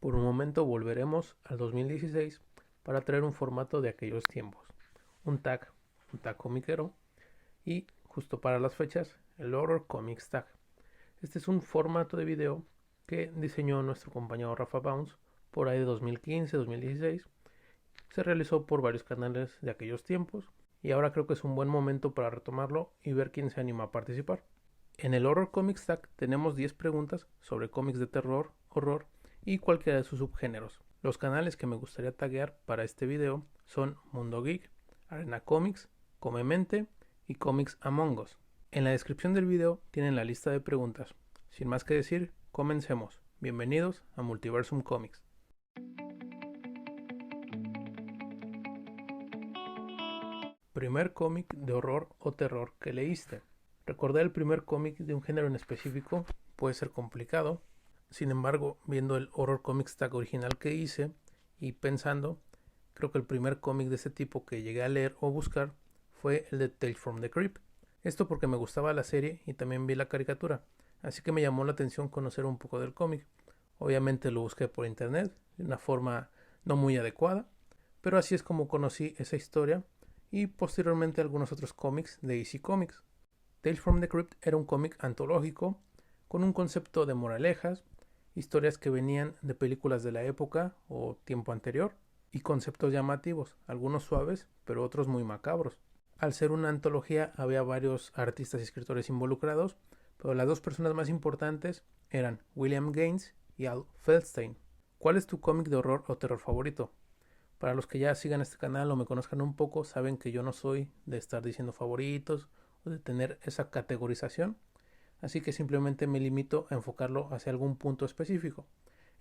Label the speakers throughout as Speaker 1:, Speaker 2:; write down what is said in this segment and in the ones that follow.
Speaker 1: Por un momento volveremos al 2016 para traer un formato de aquellos tiempos. Un tag, un tag comiquero y, justo para las fechas, el Horror Comics Tag. Este es un formato de video que diseñó nuestro compañero Rafa Bounce por ahí de 2015-2016. Se realizó por varios canales de aquellos tiempos y ahora creo que es un buen momento para retomarlo y ver quién se anima a participar. En el Horror Comics Tag tenemos 10 preguntas sobre cómics de terror, horror y cualquiera de sus subgéneros. Los canales que me gustaría taguear para este video son Mundo Geek, Arena Comics, Comemente y Comics Among Us. En la descripción del video tienen la lista de preguntas. Sin más que decir, comencemos. Bienvenidos a Multiversum Comics. Primer cómic de horror o terror que leíste. Recordar el primer cómic de un género en específico puede ser complicado. Sin embargo, viendo el Horror Comics Tag original que hice y pensando, creo que el primer cómic de ese tipo que llegué a leer o buscar fue el de Tales from the Crypt. Esto porque me gustaba la serie y también vi la caricatura, así que me llamó la atención conocer un poco del cómic. Obviamente lo busqué por internet, de una forma no muy adecuada, pero así es como conocí esa historia y posteriormente algunos otros cómics de DC Comics. Tales from the Crypt era un cómic antológico con un concepto de moralejas, historias que venían de películas de la época o tiempo anterior y conceptos llamativos, algunos suaves pero otros muy macabros. Al ser una antología había varios artistas y escritores involucrados, pero las dos personas más importantes eran William Gaines y Al Feldstein. ¿Cuál es tu cómic de horror o terror favorito? Para los que ya sigan este canal o me conozcan un poco, saben que yo no soy de estar diciendo favoritos o de tener esa categorización, así que simplemente me limito a enfocarlo hacia algún punto específico.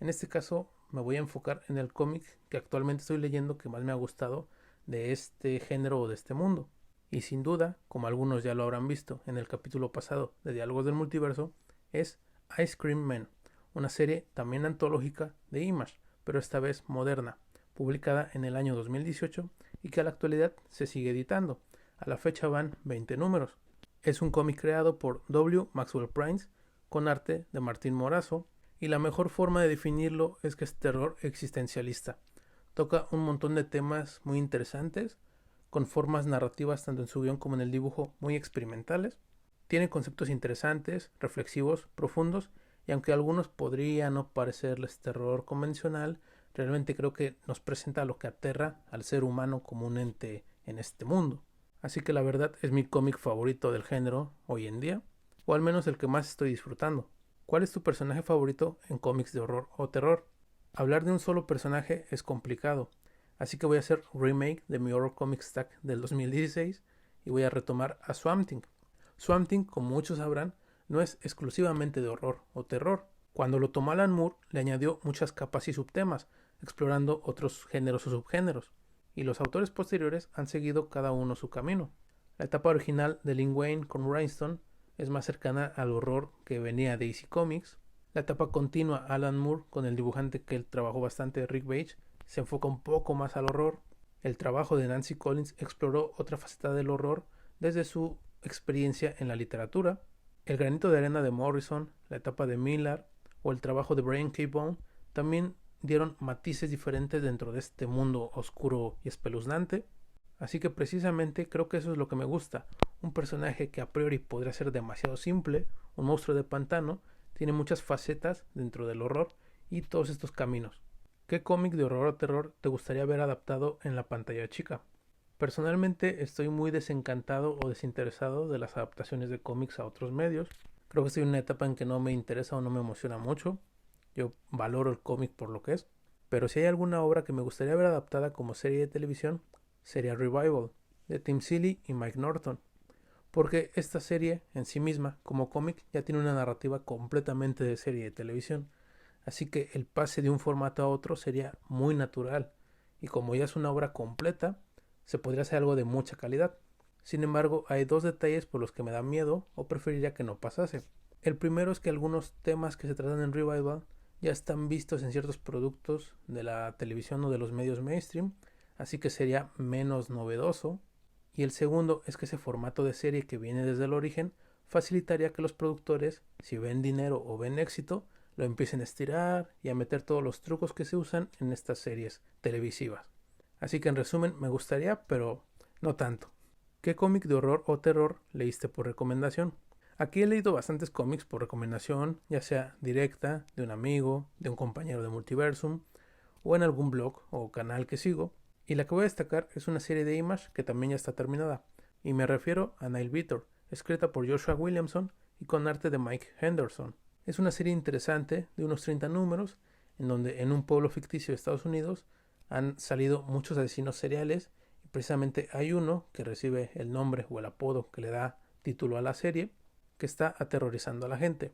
Speaker 1: En este caso me voy a enfocar en el cómic que actualmente estoy leyendo que más me ha gustado de este género o de este mundo. Y sin duda, como algunos ya lo habrán visto en el capítulo pasado de Diálogos del Multiverso, es Ice Cream Man, una serie también antológica de Image, pero esta vez moderna, publicada en el año 2018 y que a la actualidad se sigue editando. A la fecha van 20 números. Es un cómic creado por W. Maxwell Prince con arte de Martín Morazo y la mejor forma de definirlo es que es terror existencialista. Toca un montón de temas muy interesantes con formas narrativas tanto en su guión como en el dibujo muy experimentales. Tiene conceptos interesantes, reflexivos, profundos, y aunque a algunos podría no parecerles terror convencional, realmente creo que nos presenta lo que aterra al ser humano como un ente en este mundo. Así que la verdad es mi cómic favorito del género hoy en día, o al menos el que más estoy disfrutando. ¿Cuál es tu personaje favorito en cómics de horror o terror? Hablar de un solo personaje es complicado, así que voy a hacer remake de mi Horror Comics Tag del 2016 y voy a retomar a Swamp Thing. Swamp Thing, como muchos sabrán, no es exclusivamente de horror o terror. Cuando lo tomó Alan Moore, le añadió muchas capas y subtemas, explorando otros géneros o subgéneros, y los autores posteriores han seguido cada uno su camino. La etapa original de Lin Wayne con Rhinestone es más cercana al horror que venía de DC Comics. La etapa continua Alan Moore con el dibujante que él trabajó bastante, Rick Veitch, se enfoca un poco más al horror. El trabajo de Nancy Collins exploró otra faceta del horror desde su experiencia en la literatura. El granito de arena de Morrison, la etapa de Miller o el trabajo de Brian K. Vaughan también dieron matices diferentes dentro de este mundo oscuro y espeluznante. Así que precisamente creo que eso es lo que me gusta. Un personaje que a priori podría ser demasiado simple, un monstruo de pantano, tiene muchas facetas dentro del horror y todos estos caminos. ¿Qué cómic de horror o terror te gustaría ver adaptado en la pantalla chica? Personalmente estoy muy desencantado o desinteresado de las adaptaciones de cómics a otros medios. Creo que estoy en una etapa en que no me interesa o no me emociona mucho. Yo valoro el cómic por lo que es. Pero si hay alguna obra que me gustaría ver adaptada como serie de televisión, sería Revival, de Tim Seeley y Mike Norton. Porque esta serie en sí misma, como cómic, ya tiene una narrativa completamente de serie de televisión. Así que el pase de un formato a otro sería muy natural. Y como ya es una obra completa, se podría hacer algo de mucha calidad. Sin embargo, hay dos detalles por los que me da miedo o preferiría que no pasase. El primero es que algunos temas que se tratan en Revival ya están vistos en ciertos productos de la televisión o de los medios mainstream, así que sería menos novedoso. Y el segundo es que ese formato de serie que viene desde el origen facilitaría que los productores, si ven dinero o ven éxito, lo empiecen a estirar y a meter todos los trucos que se usan en estas series televisivas. Así que en resumen me gustaría, pero no tanto. ¿Qué cómic de horror o terror leíste por recomendación? Aquí he leído bastantes cómics por recomendación, ya sea directa, de un amigo, de un compañero de Multiversum, o en algún blog o canal que sigo, y la que voy a destacar es una serie de Image que también ya está terminada, y me refiero a Nile Beater, escrita por Joshua Williamson y con arte de Mike Henderson. Es una serie interesante de unos 30 números, en donde en un pueblo ficticio de Estados Unidos han salido muchos asesinos seriales, y precisamente hay uno que recibe el nombre o el apodo que le da título a la serie, que está aterrorizando a la gente.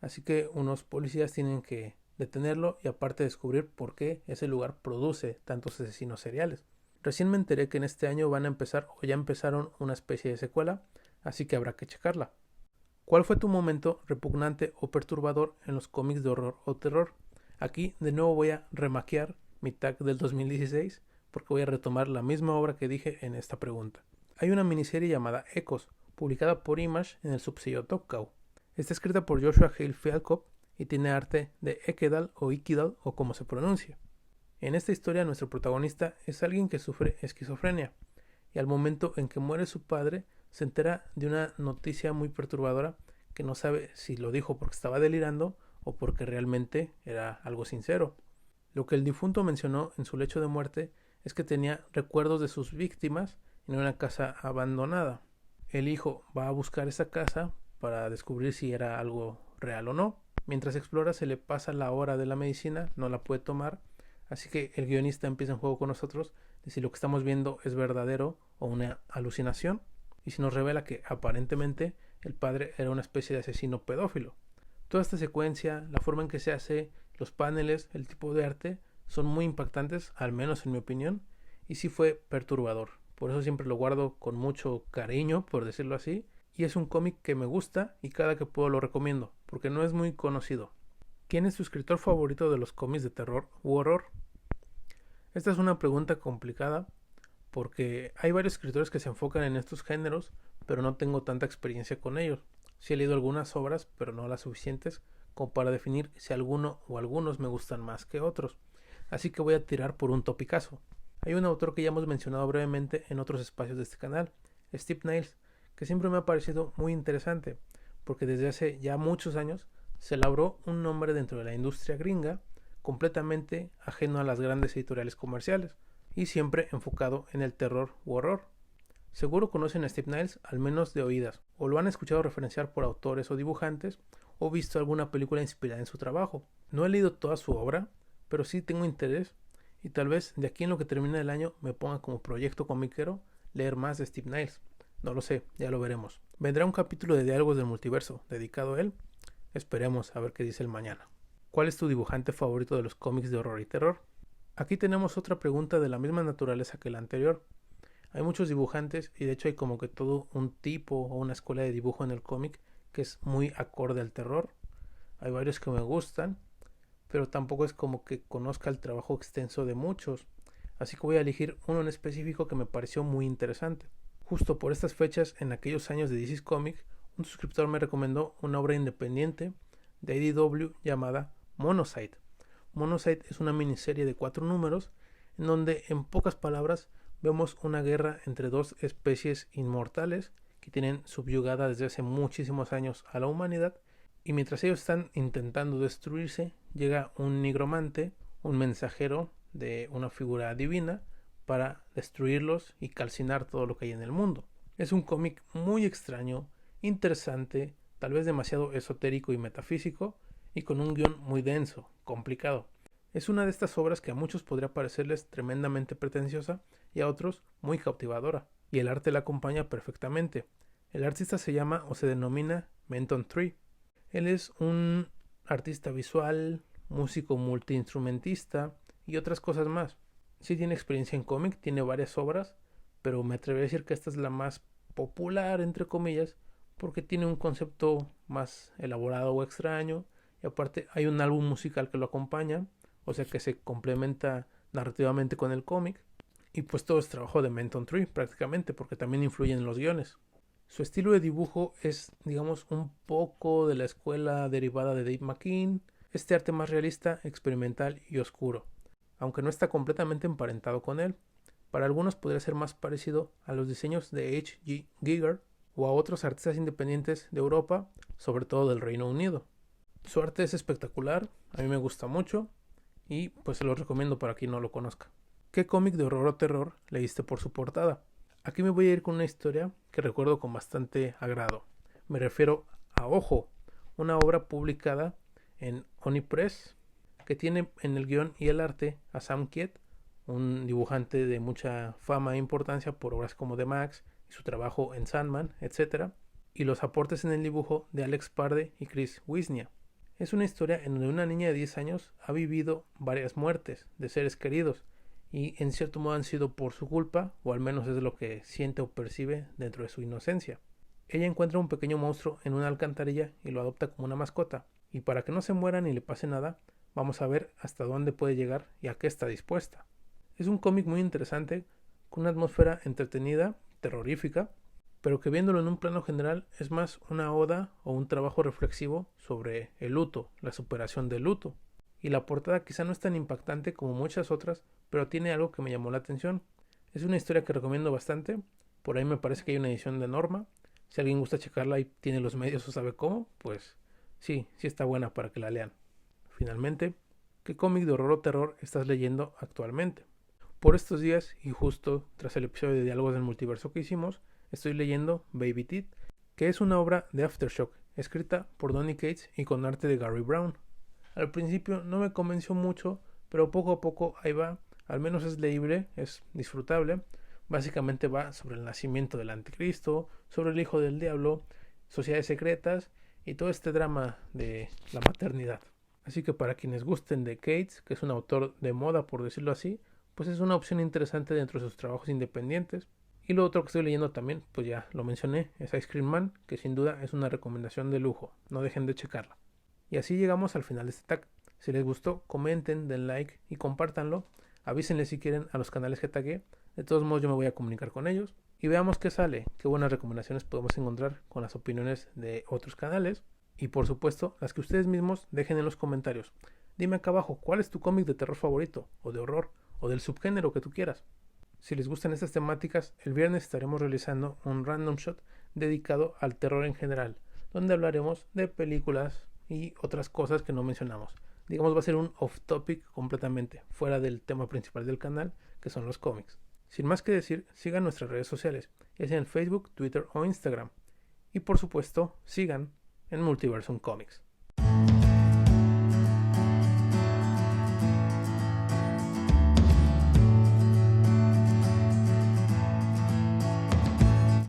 Speaker 1: Así que unos policías tienen que detenerlo y aparte descubrir por qué ese lugar produce tantos asesinos seriales. Recién me enteré que en este año van a empezar o ya empezaron una especie de secuela, así que habrá que checarla. ¿Cuál fue tu momento repugnante o perturbador en los cómics de horror o terror? Aquí de nuevo voy a remaquear mi tag del 2016 porque voy a retomar la misma obra que dije en esta pregunta. Hay una miniserie llamada Echos, publicada por Image en el subsello Top Cow. Está escrita por Joshua Hale Fialkop y tiene arte de Ekedal o Ikidal o como se pronuncia. En esta historia nuestro protagonista es alguien que sufre esquizofrenia y al momento en que muere su padre se entera de una noticia muy perturbadora que no sabe si lo dijo porque estaba delirando o porque realmente era algo sincero. Lo que el difunto mencionó en su lecho de muerte es que tenía recuerdos de sus víctimas en una casa abandonada. El hijo va a buscar esa casa para descubrir si era algo real o no. Mientras explora se le pasa la hora de la medicina, no la puede tomar, así que el guionista empieza en juego con nosotros de si lo que estamos viendo es verdadero o una alucinación, y si nos revela que aparentemente el padre era una especie de asesino pedófilo. Toda esta secuencia, la forma en que se hace, los paneles, el tipo de arte, son muy impactantes, al menos en mi opinión, y sí fue perturbador. Por eso siempre lo guardo con mucho cariño, por decirlo así, y es un cómic que me gusta y cada que puedo lo recomiendo, porque no es muy conocido. ¿Quién es tu escritor favorito de los cómics de terror u horror? Esta es una pregunta complicada porque hay varios escritores que se enfocan en estos géneros, pero no tengo tanta experiencia con ellos. Sí he leído algunas obras, pero no las suficientes como para definir si alguno o algunos me gustan más que otros. Así que voy a tirar por un topicazo. Hay un autor que ya hemos mencionado brevemente en otros espacios de este canal, Steve Niles, que siempre me ha parecido muy interesante, porque desde hace ya muchos años se labró un nombre dentro de la industria gringa completamente ajeno a las grandes editoriales comerciales y siempre enfocado en el terror u horror. Seguro conocen a Steve Niles al menos de oídas, o lo han escuchado referenciar por autores o dibujantes, o visto alguna película inspirada en su trabajo. No he leído toda su obra, pero sí tengo interés, y tal vez de aquí en lo que termine el año me ponga como proyecto comiquero leer más de Steve Niles. No lo sé, ya lo veremos. ¿Vendrá un capítulo de Diálogos del Multiverso dedicado a él? Esperemos a ver qué dice el mañana. ¿Cuál es tu dibujante favorito de los cómics de horror y terror? Aquí tenemos otra pregunta de la misma naturaleza que la anterior. Hay muchos dibujantes y de hecho hay como que todo un tipo o una escuela de dibujo en el cómic que es muy acorde al terror. Hay varios que me gustan, pero tampoco es como que conozca el trabajo extenso de muchos. Así que voy a elegir uno en específico que me pareció muy interesante. Justo por estas fechas, en aquellos años de DC Comics, un suscriptor me recomendó una obra independiente de IDW llamada Monocyte. Monocyte es una miniserie de 4 números en donde en pocas palabras vemos una guerra entre dos especies inmortales que tienen subyugada desde hace muchísimos años a la humanidad, y mientras ellos están intentando destruirse llega un nigromante, un mensajero de una figura divina para destruirlos y calcinar todo lo que hay en el mundo. Es un cómic muy extraño, interesante, tal vez demasiado esotérico y metafísico, y con un guión muy denso, complicado. Es una de estas obras que a muchos podría parecerles tremendamente pretenciosa y a otros muy cautivadora, y el arte la acompaña perfectamente. El artista se llama o se denomina Menton Tree. Él es un artista visual, músico multiinstrumentista y otras cosas más. Sí tiene experiencia en cómic, tiene varias obras, pero me atrevo a decir que esta es la más popular, entre comillas, porque tiene un concepto más elaborado o extraño, y aparte hay un álbum musical que lo acompaña, o sea que se complementa narrativamente con el cómic, y pues todo es trabajo de Menton Tree prácticamente, porque también influye en los guiones. Su estilo de dibujo es, digamos, un poco de la escuela derivada de Dave McKean, este arte más realista, experimental y oscuro, aunque no está completamente emparentado con él. Para algunos podría ser más parecido a los diseños de H.G. Giger o a otros artistas independientes de Europa, sobre todo del Reino Unido. Su arte es espectacular, a mí me gusta mucho y pues se lo recomiendo para quien no lo conozca. ¿Qué cómic de horror o terror leíste por su portada? Aquí me voy a ir con una historia que recuerdo con bastante agrado. Me refiero a Ojo, una obra publicada en Oni Press que tiene en el guión y el arte a Sam Kiet, un dibujante de mucha fama e importancia por obras como The Max y su trabajo en Sandman, etc. Y los aportes en el dibujo de Alex Parde y Chris Wisnia. Es una historia en donde una niña de 10 años ha vivido varias muertes de seres queridos y en cierto modo han sido por su culpa, o al menos es lo que siente o percibe dentro de su inocencia. Ella encuentra un pequeño monstruo en una alcantarilla y lo adopta como una mascota, y para que no se muera ni le pase nada, vamos a ver hasta dónde puede llegar y a qué está dispuesta. Es un cómic muy interesante, con una atmósfera entretenida, terrorífica, pero que viéndolo en un plano general es más una oda o un trabajo reflexivo sobre el luto, la superación del luto. Y la portada quizá no es tan impactante como muchas otras, pero tiene algo que me llamó la atención. Es una historia que recomiendo bastante, por ahí me parece que hay una edición de Norma. Si alguien gusta checarla y tiene los medios o sabe cómo, pues sí está buena para que la lean. Finalmente, ¿qué cómic de horror o terror estás leyendo actualmente? Por estos días, y justo tras el episodio de Diálogos del Multiverso que hicimos, estoy leyendo Baby Teeth, que es una obra de Aftershock, escrita por Donny Cates y con arte de Gary Brown. Al principio no me convenció mucho, pero poco a poco ahí va, al menos es leíble, es disfrutable. Básicamente va sobre el nacimiento del anticristo, sobre el hijo del diablo, sociedades secretas y todo este drama de la maternidad. Así que para quienes gusten de Cates, que es un autor de moda por decirlo así, pues es una opción interesante dentro de sus trabajos independientes. Y lo otro que estoy leyendo también, pues ya lo mencioné, es Ice Cream Man, que sin duda es una recomendación de lujo, no dejen de checarla. Y así llegamos al final de este tag. Si les gustó, comenten, den like y compártanlo. Avísenle si quieren a los canales que tagué. De todos modos yo me voy a comunicar con ellos. Y veamos qué sale, qué buenas recomendaciones podemos encontrar con las opiniones de otros canales. Y por supuesto, las que ustedes mismos dejen en los comentarios. Dime acá abajo cuál es tu cómic de terror favorito, o de horror, o del subgénero que tú quieras. Si les gustan estas temáticas, el viernes estaremos realizando un random shot dedicado al terror en general, donde hablaremos de películas y otras cosas que no mencionamos. Digamos, va a ser un off topic completamente, fuera del tema principal del canal, que son los cómics. Sin más que decir, sigan nuestras redes sociales, ya sea en Facebook, Twitter o Instagram. Y por supuesto, sigan en Multiversum Comics.